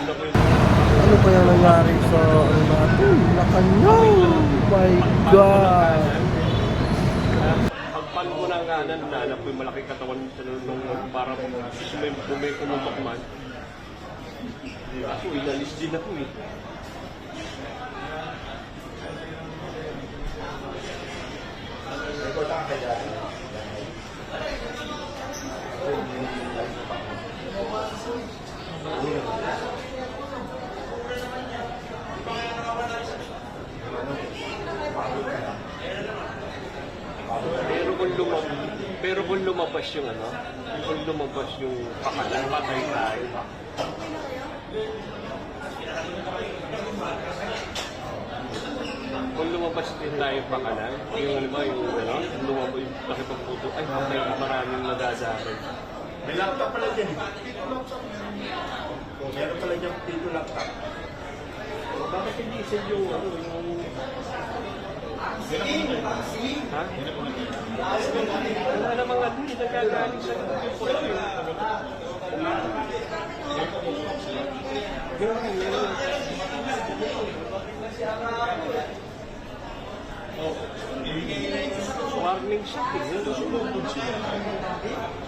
Ano kaya nangyari sa ano natin? Lacanang! My God! Pagpan ko ng kanan, nahanap ko yung malaking katawan nung para bumikumbak man. Ako, inalis din ako eh. Pero kung lumabas yung ano, kung lumabas yung pakalan, patay tayo. Kung lumabas din tayo pakalan, yung ano ba, yung ano, lumabas yung nakipagputo, ay patay, maraming madadaanan. May laptop pala dyan. Meron pala dyan dito laptop. Bakit hindi isa yung ano, yung... Ha? Wala namang ano, hindi nagagaling sa yung puto yun. Warning shot eh.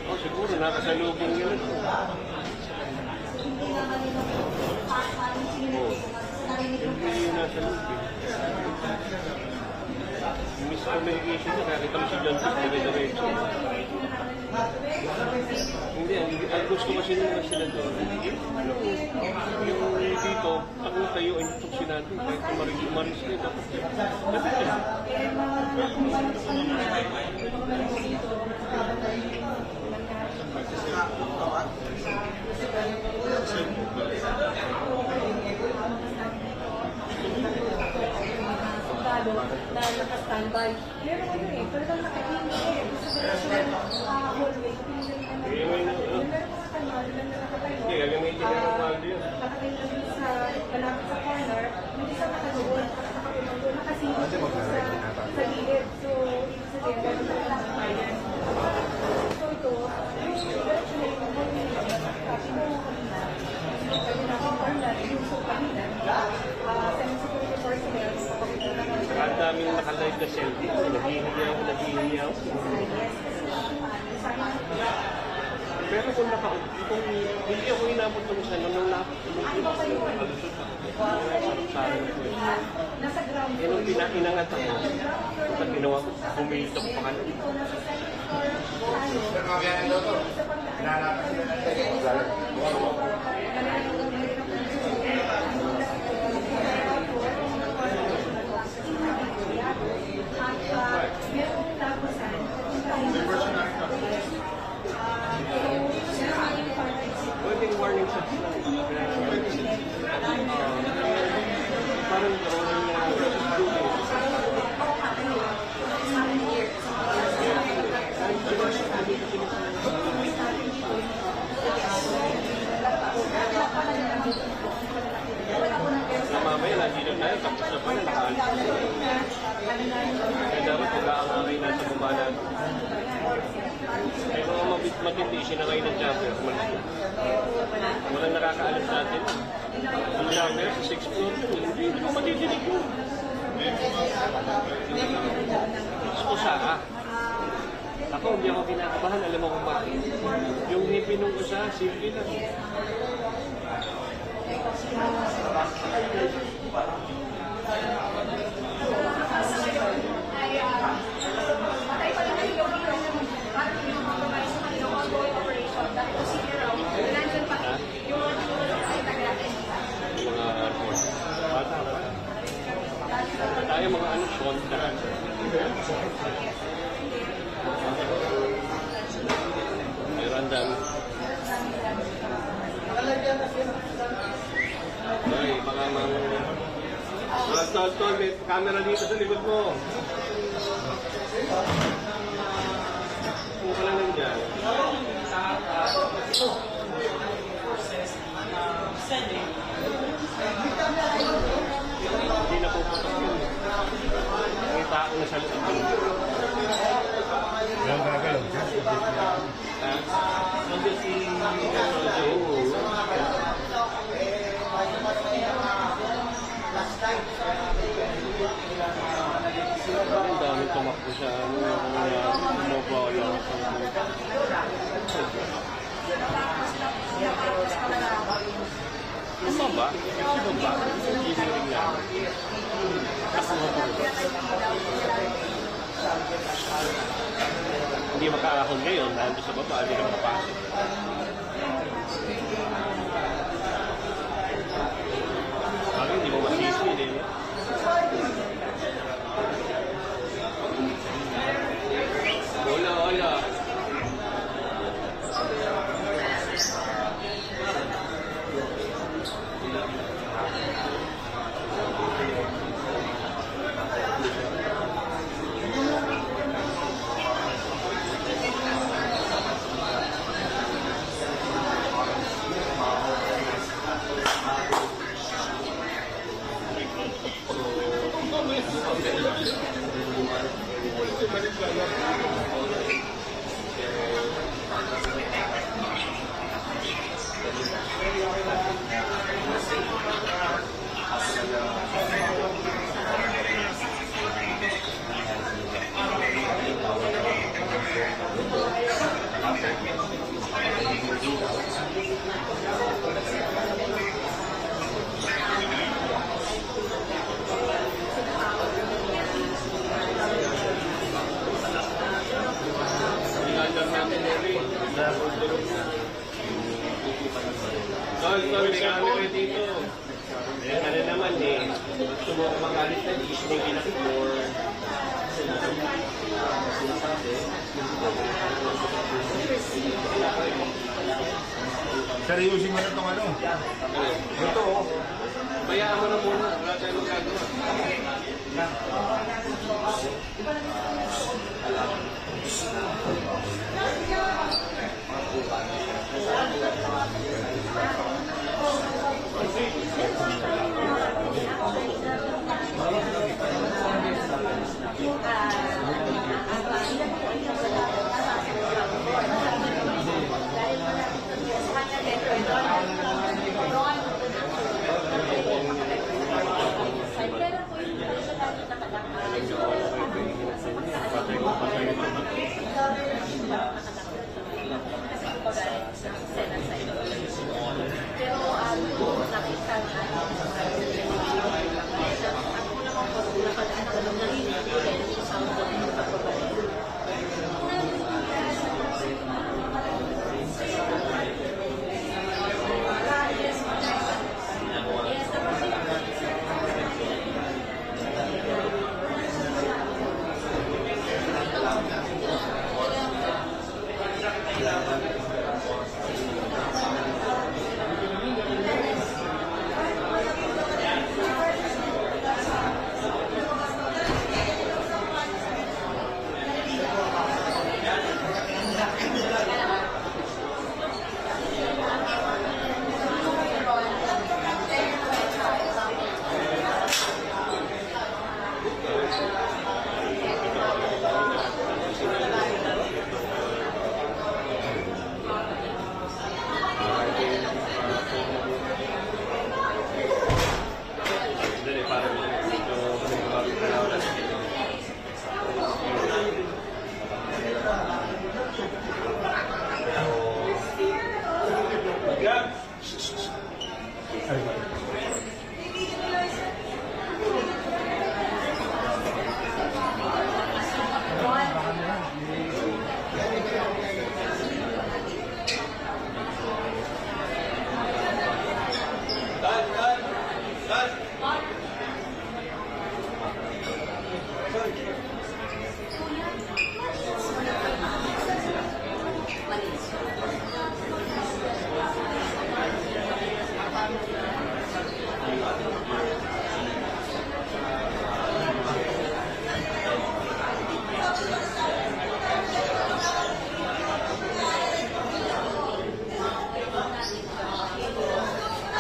Oh, siguro nakasalubong yun. Oh, hindi yun nasa lubing. Miscommunication na, nakita mo si John Tick, dire-diretso. Hindi, ang gusto kasi nila sila doon. Yung dito, ako tayo ay itong sinabi, kahit umaris na dapat. Na naka-standby. Meron ano eh, talagang naka-email. Gusto ko na sila hallway. Meron mga kanal na nakatayo. Hindi, gagamitin na ng mahal yun. Nakatayo na dun sa malapit sa corner. Hindi siya nakadoon. Nakakulong doon. Nakasingit sa gilid. So, ibig sabihin, gano'n na lang ang bayan. So, ito, yung diretso na yung hallway. Sabi mo kanina, sabi natin corner, yung so kanina, security personnel, Ang daming nakalive na selfie. Naghihiyaw. Pero kung kung hindi ako inabot ng isa, nung nalusot ako. nasa ground Eh, nung inangat ako, pag ginawa ko, bumilito ko pa kanan. Pwedeng warning shots lang. Parang drawing na mamaya lagi na tayo, tapos na pa na nakaalis. Kaya dapat pag-aangangay na sa baba natin. May mga matindi siya na kayo ng jumper. Walang nakakaalis natin. Yung jumper sa 6th floor, hindi ko matidinig yun. Usaha. Ako, hindi ako kinakabahan. Alam mo kung bakit. Yung ngipin ng usaha, simple lang. Tayo mga ano, kontra. Meron dami. Ay, baka mga tol, may camera dito sa likod mo. Kung ka lang nandiyan. Hindi na puputok yun. May tao na sa loob. Yung gagalaw dyan. Ha? Nandiyan si... tumakbo siya. Mabawala ako sa yung baba, yung baba, engineering lang. Kasi hindi makaahon ngayon, nandun sa baba, hindi na makapasok. Bakit hindi mo masisi din? Hola, hola. Sorry, kami dito. Ano naman eh, gusto mo kumakalit na dish mo pinaka-floor. Seryosin mo na itong ano. Ito oh. Bayaan mo na muna, wala tayong magagawa. Pero nakita na ako naman po narinig ko rin yung sound ko ng pagbabae.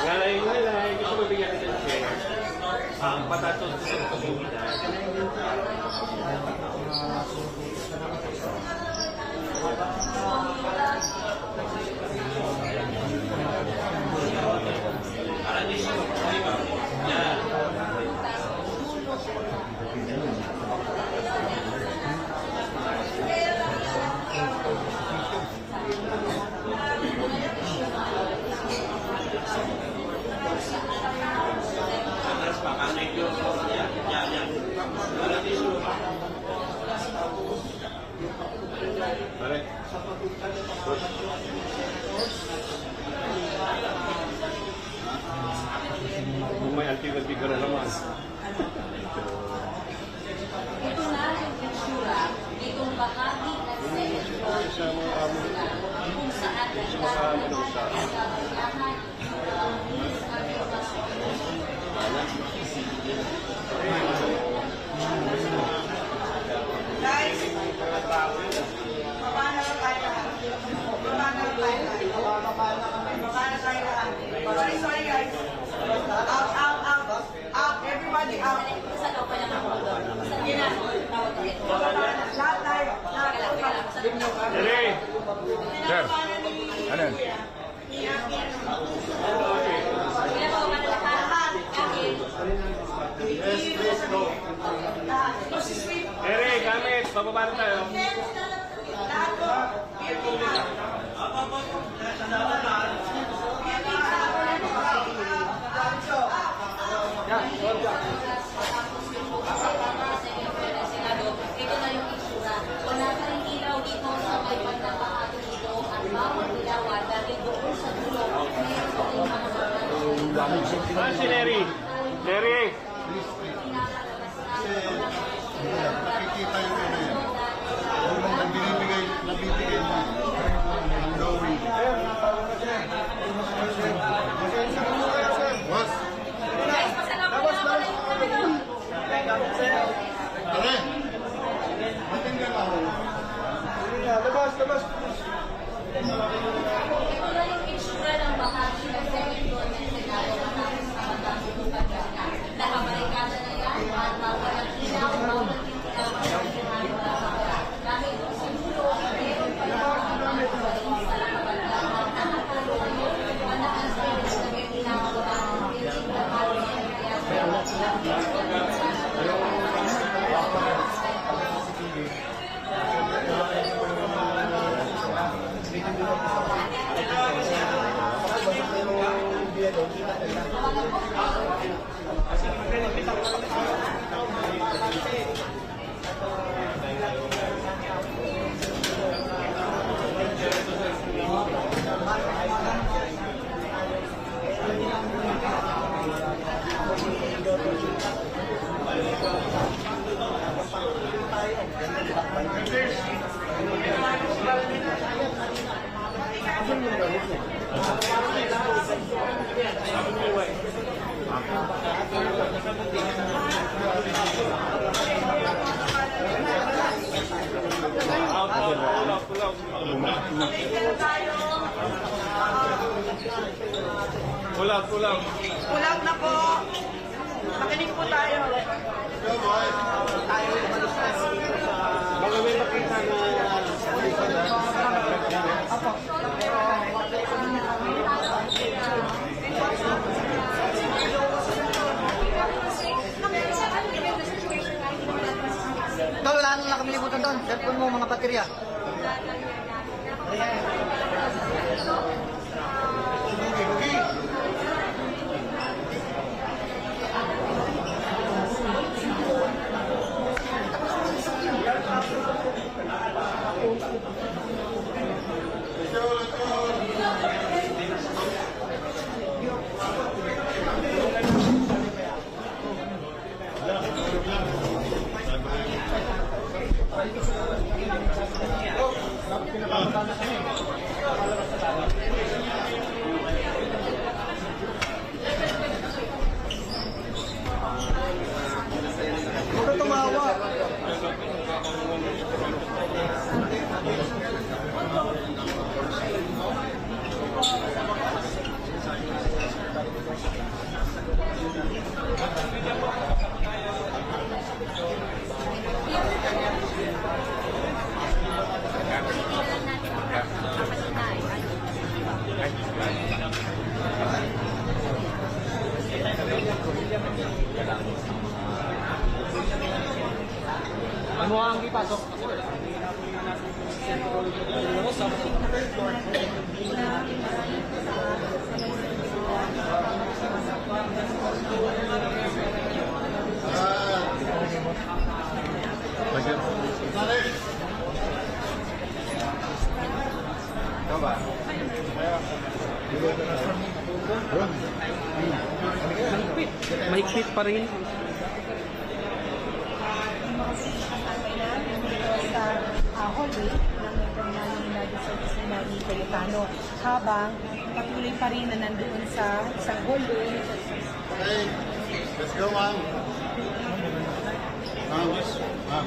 Ngalay, gusto mo bigyan natin ng share? Ang patatos sa pag-uwitan. Pare. Kung may antig-antig ka na naman. Ito na yung itsura, itong bahagi at section Sa mga amo. kung saan Sa mga amo ng sa Guys, baba na lang tayo lahat. Baba na lang tayo lahat. Baba na tayo lahat. Sorry, sorry guys. Out, out, out. Out, everybody out. Saan ako kaya ako doon? Saan yun na? Tawag ko ito. Lahat tayo. Lahat tayo. Dere! Sir, ano yan? Ginagawa ka na lahat. Kahit Dere, gamit! Bababa na tayo. Lahat ko. ito na yung itsura. Wala ka rin ilaw dito sa may pagkakahati dito at bawat ilawan dahil doon sa dulo meron sa rin mga Saan si Neri? Neri! Nakikita yung ano yan. Yung mga nabibigay mo. Ang drawing. Boss, guys, pasalamat na ako na yung pare. Matinggan ako. ito na yung itsura ng bahagi ng second floor na ginagawa namin sa matangin ng pagkaka. Nakabarikada na yan at walang ilaw, bawal yung ilaw ng sinabi na baka. Dahil doon sa dulo, meron pa lang mga kabaling sa lakabala na nakatulong yung manakas na yung ginagawa ng piling na kami kaya Pulang, pulang. Pulang na po. Makinig po tayo. Baka may makita na Tol, wala nang nakalimutan doon. Cellphone mo, mga baterya. Huwag ka tumawa. Ano ang ipasok? Ako Mahigpit pa rin. Sa hallway ng terminal ng United States na ni Cayetano, habang patuloy pa rin na nandoon sa isang hallway. Okay, let's go, ma'am. Ma'am, ma'am.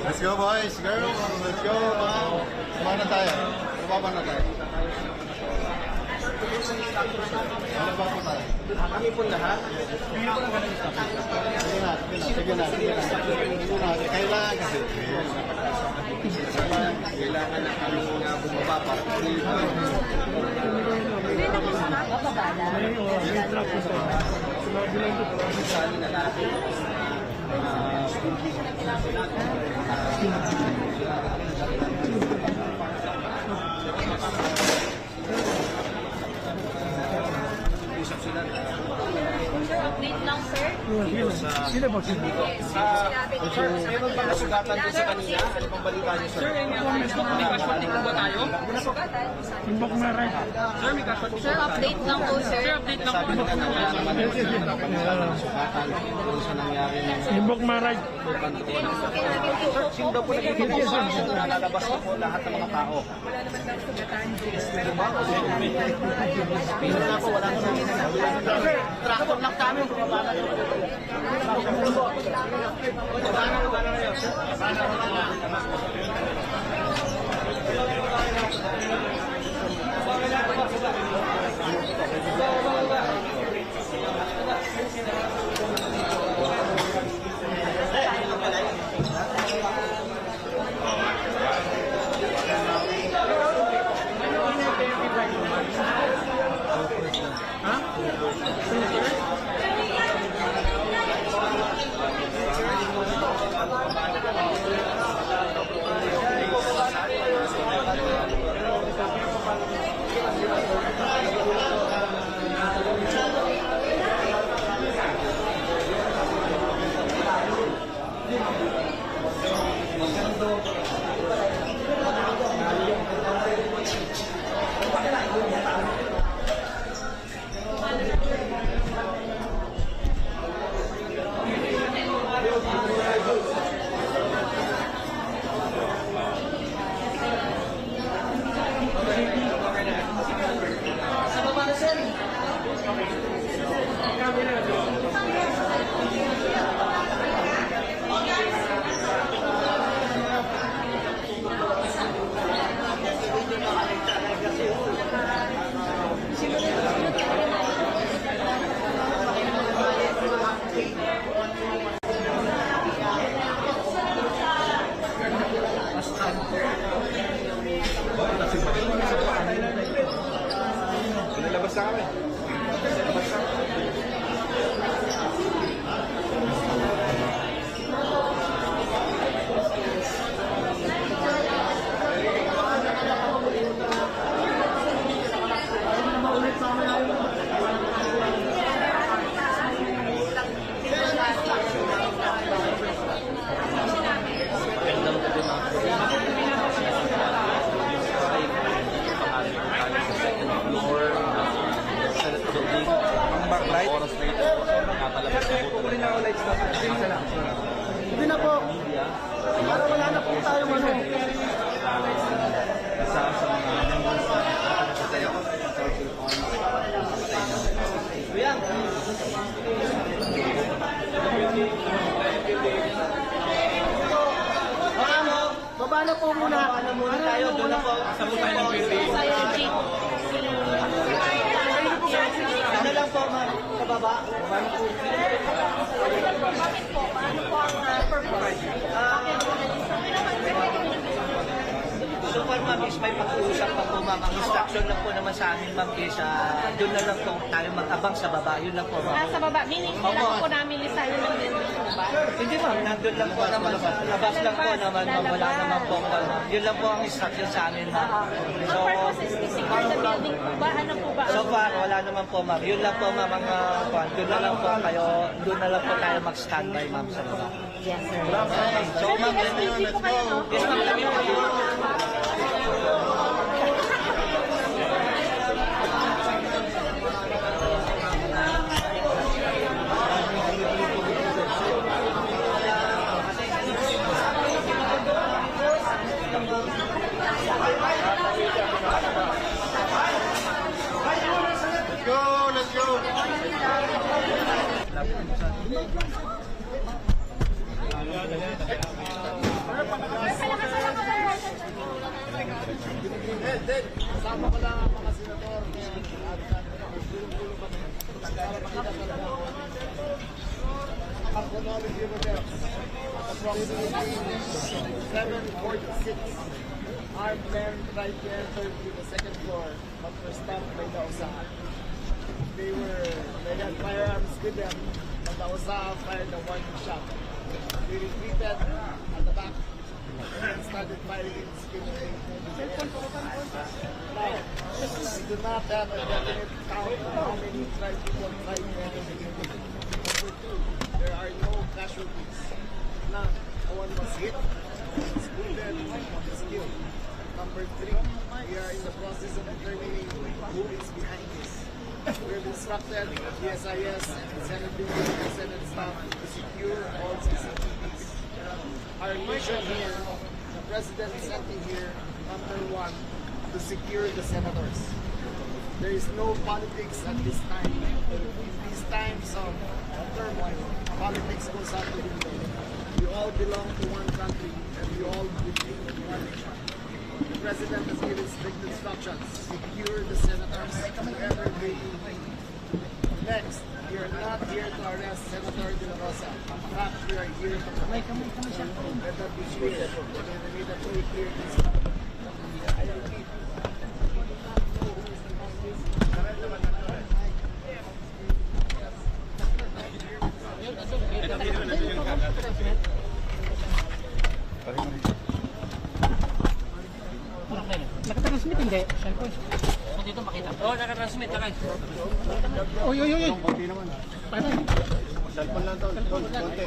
Let's go, boys, girls. Let's go, ma'am. Sumama na tayo. Sumama na tayo. Ano ba po tayo? Kami po lahat. Sige na. Kailangan kasi. Kailangan na kami nga bumaba para Sir, update lang, sir. Sino ba sino? Sir, Meron ba nasugatan doon sa kanila? Ano pang balita niyo, sir? Sir, may casualty po ba tayo? Timbok na rin. Sir, may casualty sir, update lang po, sir. Sir, update lang po. Timbok Maray. Sino daw po nagkikita sa Lalabas na po lahat ng mga tao. Wala naman daw sugatan. Meron na po, wala na sa Tractor lang kami. Hindi na po. Para wala na po tayong ano. Baba na po muna. Baba na muna tayo. Doon na po. Sabot tayo ng PP. Ano lang po, ma'am? Sa baba? Baba na po. Bakit po? Ano po ang purpose? So far ma'am is may pag-uusap pa po ma'am. Ang instruction lang po naman sa amin ma'am is doon na lang po tayo mag-abang sa baba. Yun lang po ma'am. Sa baba, meaning kailangan po namin lisanin ng dito ba? Hindi ma'am, nandun lang po naman. Labas lang po naman ma'am. Wala naman po ma'am. Yun lang po ang instruction sa amin ma'am. Ang purpose is to secure the building po ba? Ano po ba? So far, wala naman po ma'am. Yun lang po ma'am ang doon na lang po kayo, doon na lang po tayo mag-standby ma'am sa baba. Yes, sir. So ma'am, SPG po kayo, no? yes ma'am, kami po yun. Let's go! Kasama ko lang ang mga senador ngayon at gulong-gulo kami. Para makita talaga ang chronology of events. Approximately 7:46, armed men tried to enter to the second floor but were stopped by the OSA. They had firearms with them, but the OSA fired a warning shot. They retreated at the back and started firing in discriminate. Now, we do not have a definite count of how many tried people tried to enter the building. Number two, there are no casualties. None. No one was hit, was wounded, was killed. Number three, we are in the process of determining who is behind this. We have instructed the SIS and Senate Building and Senate staff to secure all CCTVs. Our mission here, the President sent me here, number one, to secure the senators. There is no politics at this time. In these times of turmoil, politics goes out the window. We all belong to one country and we all believe in one nation. The President has given strict instructions. Secure the senators, whoever they be. Next, we are not here to arrest Senator De La Rosa. In fact, we are here to protect him. Let that be clear. Let that be clear. I repeat. Nakatransmit hindi? Cellphone. Dito makita. Oo, nakatransmit. Uy, uy, uy. Konti naman. Paano? Cellphone lang, tol. Konti.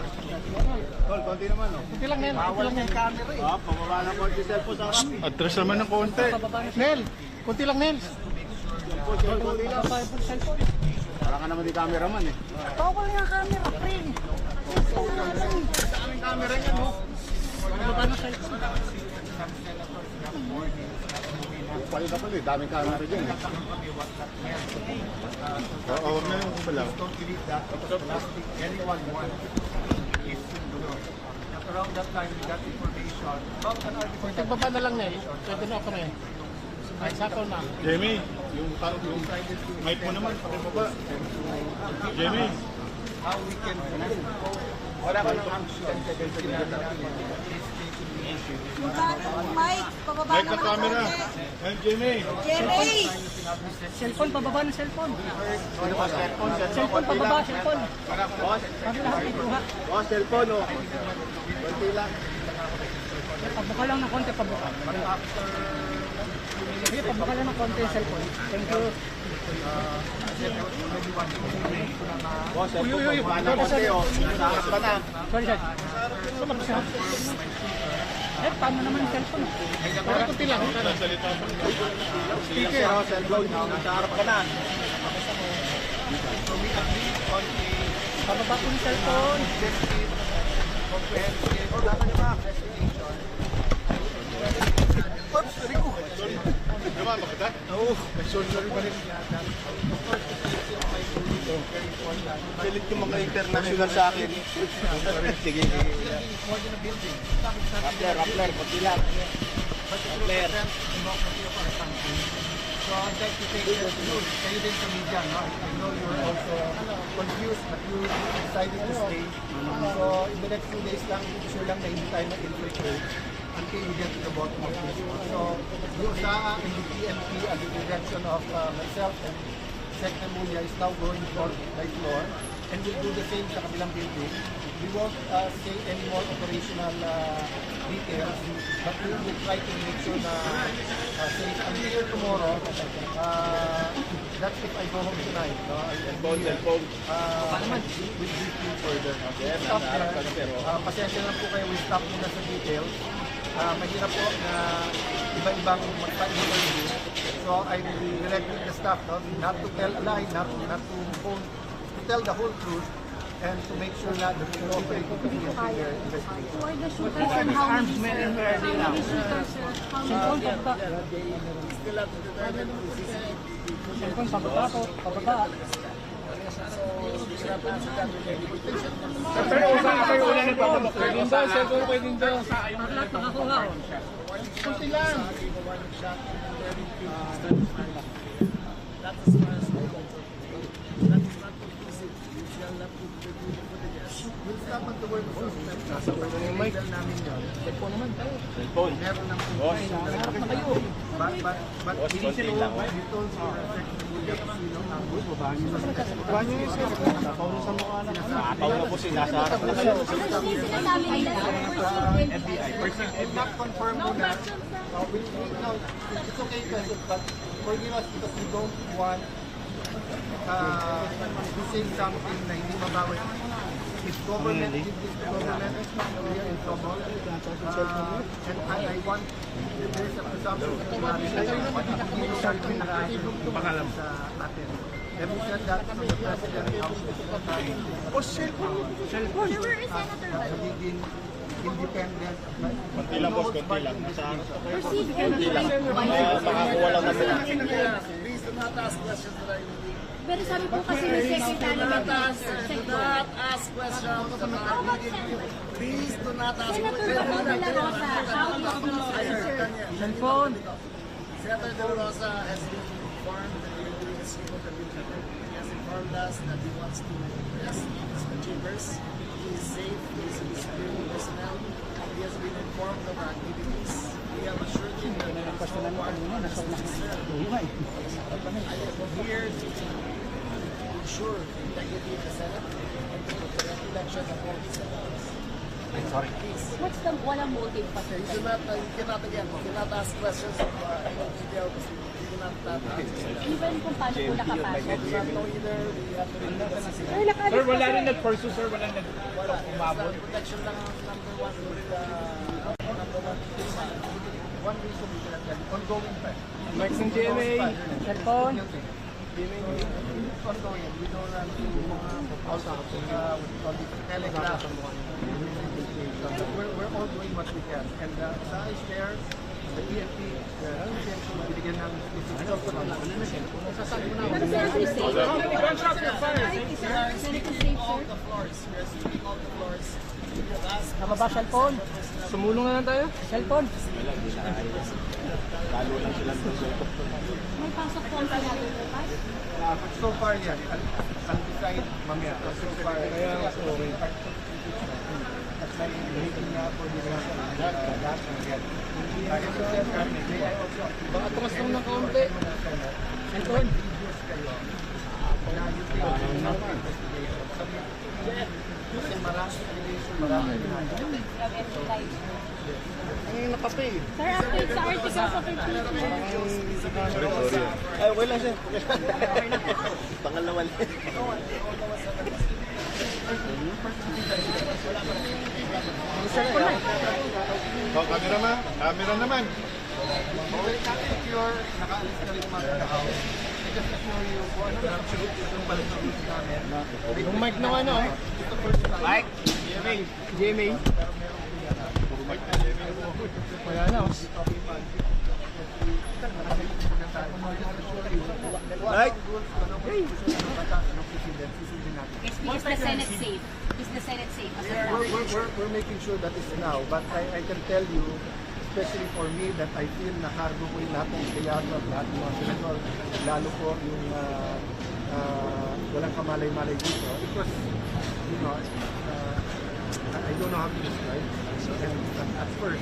Tol, konti naman, oh. Kunti lang, Nel. Kunti lang, Nel. Pababa ng konti cellphone sa harap. Atras naman ng konti. Nel. Kunti lang, Nel. Tol, konti lang. Cellphone. Wala ka naman di cameraman, eh. Bawal nga camera, pre. Sa aming camera yan, oh. Baba ng cellphone. Pali ka pala, daming camera dyan, eh. Oo, huwag na yung pala. Around that time, we got information about an article. Pagbaba na lang, Nel. Pwede na ako rin. Ay, sakto na. Jamie, yung mic mo naman, pakibaba. Jamie. How we can wala ka ng action. Mike, pababa Mic na camera. Ay, Jamie. Jerry! Cellphone, pababa ng cellphone. Cellphone, pababa, cellphone. Boss, Sabi lahat may kuha. boss, cellphone, oh. Konti lang. Pabuka lang ng konti, pabuka. Sige, pabuka lang ng konti yung cellphone. Thank you. Boss, cellphone, pababa ng konti, oh. Sa harap ka na. Sorry, sorry. Sumabot siya. Eh, paano naman yung cellphone? Parang kunti lang. Speaker, oh, cellphone, sa harap ka na. Pababa ko yung cellphone. Oops, sorry ko. Diba, makita? Oo. Sorry pa rin. Pilit yung mga international sa akin. Sige, sige. Rappler, pati lang. Rappler. So I'd like to take that note. Kayo din sa media, no? I know you're also confused but you decided to stay. So in the next few days lang, sure lang na hindi tayo mag-infiltrate. until we get to the bottom of this one. So, yung SAA and the PNP under the direction of myself and Secretary Mulia is now going floor by floor, and we'll do the same sa kabilang building. We won't say any more operational details, but we will try to make sure na safe until tomorrow. That's if I go home tonight. No? With briefing further. Stop there. Pasensya lang po kayo, we stop muna sa details. Mahirap po na iba-ibang magpa-interview. So I will be directing the staff not to tell a lie, not to tell the whole truth, and to make sure that the cooperate with the their investigation. Who are the shooters and how many shooters, sir? How many Still have to determine who is Pero usaha kayo ulan ng pabulok. Pwede daw, second pwede daw sa ayong lahat nakakuha. Kunti lang. That's as far as we go. That is not conclusive. We shall not put the footage. We'll stop at the word of suspect. Nasa mic namin yun. Cellphone naman tayo. Cellphone. Meron ng footage. Harap na kayo. But we told Secretary Mulia kung sino ang grupo. Bahan nyo yung sir. Nakapaw sa mukha na. Nakapaw na po sila sa harap na kayo. We'll not confirm muna. It's okay kasi, but forgive us because we don't want to say something na hindi mabawi. If government did this to government, we are in trouble. And I want, there's a presumption that hindi mo something na pangalam sa atin. Have you said that from the President House? Cellphone. Nagiging independent. Konti lang, boss, konti lang. Nasa Proceed. makakuha lang natin. Please do not ask questions that I will Pero sabi po kasi ni Secretary do not ask questions. Please do not ask Senator Bato de la Rosa, how do you sir? Cellphone. Senator De La Rosa has been informed that he will be a single community. He has informed us that he wants to rest in the chambers. He is safe. He is with security personnel. He has been informed of our activities. We have assured him that there is no war on his concern. I am here to ensure the integrity of the Senate and to protect the election of all the senators. I'm sorry. Please. What's the walang motive pa, sir? You cannot ask questions of any detail. You cannot answer. Even kung paano po nakapasok. We have no either. We have to investigate. Sir, wala rin nag-pursue, sir. Wala nag-umabot. Protection lang ang number one. One reason we cannot tell you. Ongoing pa. Mike ng GMA. Cellphone. Ongoing. We don't run to telegraph. We're all doing what we can. And SAA is there. The PNP, binigyan ng sasabi mo na. Pero Senator is safe. Gunshot and fire. Senator is safe, sir. The floors. We are sweeping all the floors. We have asked. Nababa cellphone. Sumulong na lang tayo. Cellphone. May pasok po ang Senado bukas. So far, yan. I'll decide mamaya. So far, at may rating nga po dito lahat ng yan. Baka tumas lang ng kaunti. Cellphone. Kasi maraming relation, maraming Ang nakape. Sir, update sa article sa 13. Ay, wala siya. Pangalawa lang. Oh, camera naman. if you're nakaalis ka rin mga tao, I just assure you, kung ano lang yung balik ng news namin. Yung mic ng ano? Mike? GMA? Wala na. Right? Is the Senate safe? Is the Senate safe? As of now? We're making sure that is now, but I can tell you, especially for me, that I feel na cargo ko yung lahat ng kayado at lahat ng mga senador, lalo po yung walang kamalay-malay dito. Because, you know, I don't know how to describe. And at first,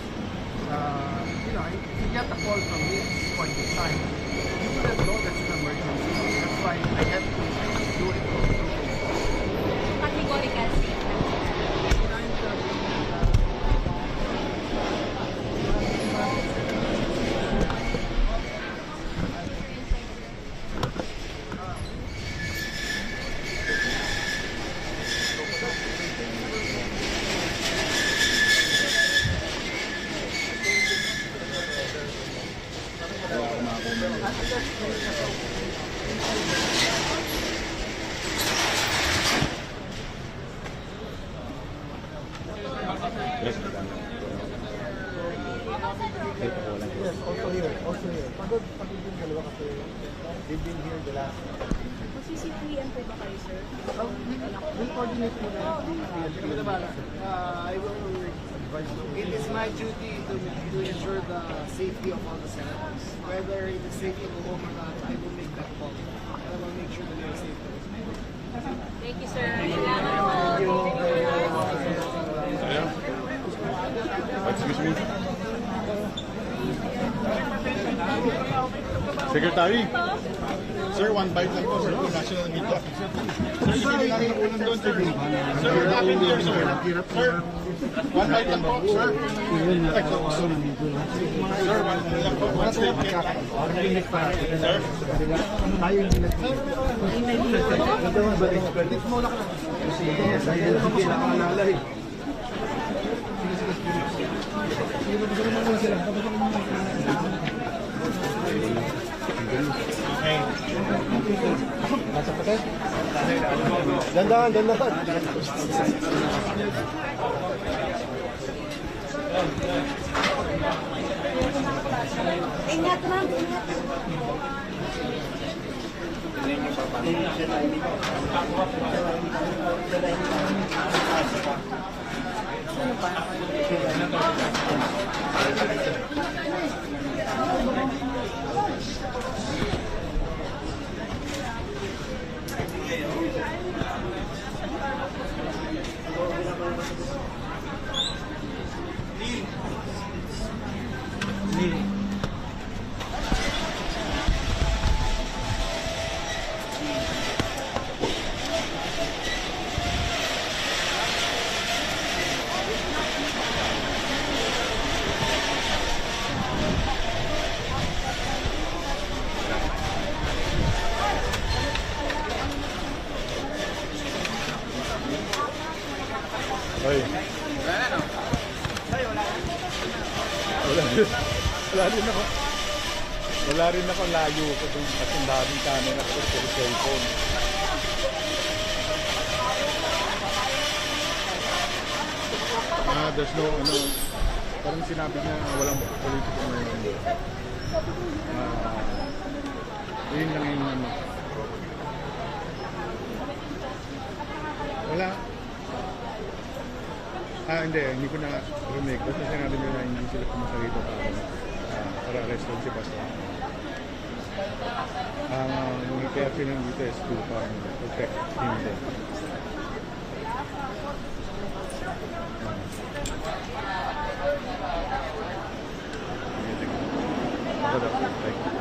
You know, if you get a call from me at this point in time, you wouldn't know that's an emergency. That's why I have to do it. Categorical statement. Yes, also here. Also here. Pagod yung dalawa kasi they've been here the last. Mag-CCTVM po ba kayo, sir? We'll coordinate with them. I will advise you. It is my duty to ensure the safety of all the senators. Whether it is safe to go home or not, I will make that call. I will make sure that they're safe. Thank you, sir. Salamat po. Excuse me. Secretary. Sir, one bite lang po, sir. National media. Sir, sige lang yung unang doon, sir. Sir, what happened here, sir? Sir, one bite lang po, sir. Sir, one bite lang po. One statement. Sir? Tayo yung ginagawa. Dito mo lang. Sige, nakaalala eh. Okay. Dandahan, dandahan. Ingat, ma'am. Ingat. Hoy. Wala rin ako layo ko dun kasi ang daming camera ko sa cellphone. There's no, parang sinabi niya walang politiko ngayon. Yun lang yung wala. Hindi ko na rinig. Basta sinabi nila na hindi sila pumunta rito para arrestin si Pastor. Ang kaya pinang dito is to protect him din. Ako daw.